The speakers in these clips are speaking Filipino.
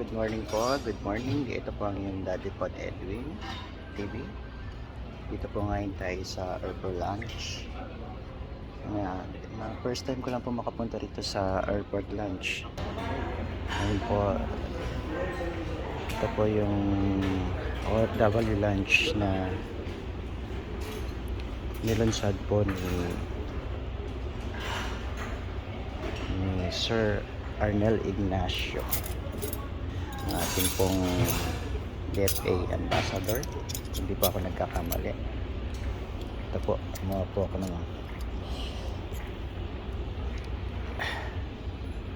good morning po. Good morning. Ito po ang yung Daddy Pod Edwin TV. Dito po ngayon tayo sa Airport Lounge. Ayan, first time ko lang po makapunta rito sa Airport Lounge. Ngayon po, ito po yung OFW Lounge na nilunsad po ni Sir Arnel Ignacio, ang ating pong DFA Ambassador. Hindi po ako nagkakamali. Ito po, kumuha po ako ng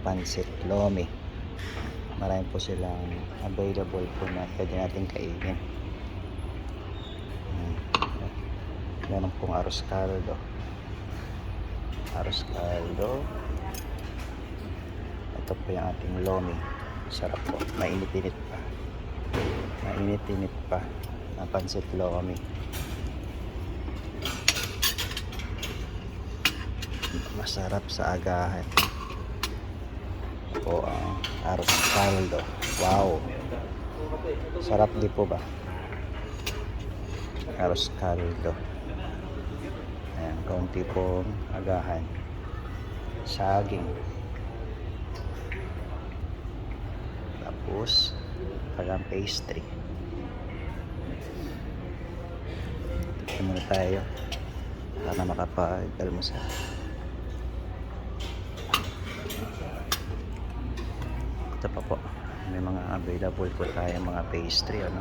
Pancit Lomi. Marami po silang available po na pwede natin kainin. Meron pong arroz caldo. Ito po yung ating Lomi. Sarap po, mainit-init pa na Pancit Lomi. Masarap sa agahan po ang arroz caldo. Wow, sarap di po ba arroz caldo. Ayan, kaunti pong agahan, saging, tapos parang pastry. Tignan muna tayo para makapag-almusal. Ito pa po, may mga available po tayo mga pastry, ano.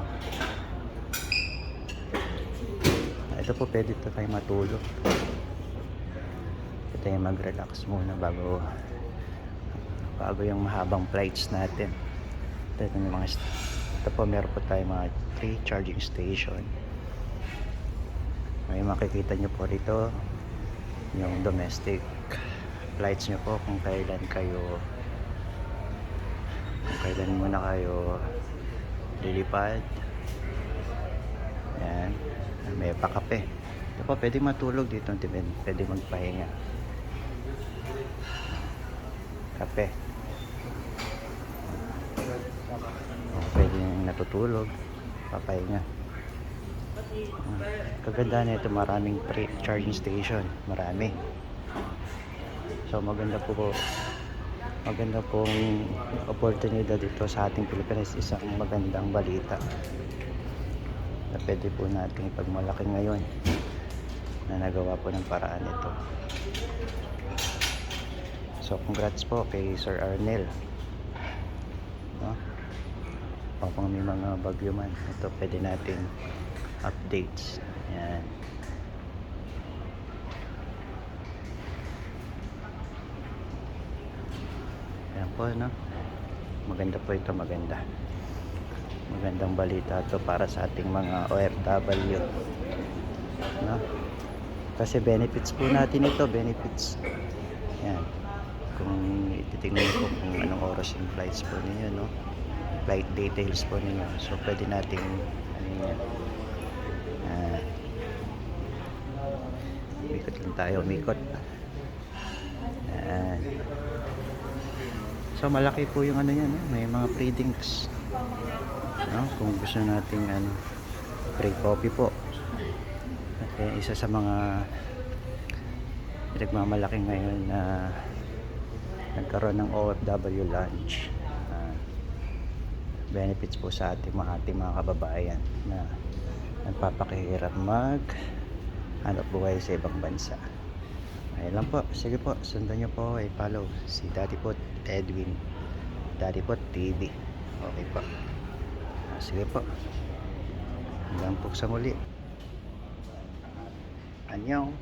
Ito po, pwede ito tayo matulog. Ito tayo mag-relax muna bago yung mahabang flights natin. Ito po, meron po tayo mga 3 charging station. May makikita nyo po rito yung domestic flights nyo po, kung kailan muna kayo lilipad. Yan, may pakape. Ito po, pwede matulog dito, pwede magpahinga. Kape. Pwede natutulog, papahinga. Kaganda na ito, maraming charging station, marami. So maganda pong oportunidad dito sa ating Pilipinas. Isang magandang balita na pwede po nating pagmalaki ngayon na nagawa po ng paraan ito. So congrats po kay Sir Arnel, no? Kapag may mga bagyo man, ito pwede natin updates. Yan. Yan po, no? Maganda po ito, magandang balita ito para sa ating mga OFW, no? Kasi benefits po natin ito, benefits. Yan, kung ititingnan po kung anong oras yung flights po ninyo, no? Flight details po ninyo, so pwede nating umikot lang tayo, so malaki po yung ano yan, no? May mga free drinks, no? Kung gusto nating free coffee po. Okay, isa sa mga pinagmamalaki ngayon na nagkaroon ng OFW Lounge. Benefits po sa ating mga kababayan na nagpapakahirap hanap buhay sa ibang bansa. Ayun lang po. Sige po, sundan nyo po, i-follow si Daddy Pod Edwin, Daddy Pod TV. Okay po. Sige po, hanggang po sa muli. Annyeong.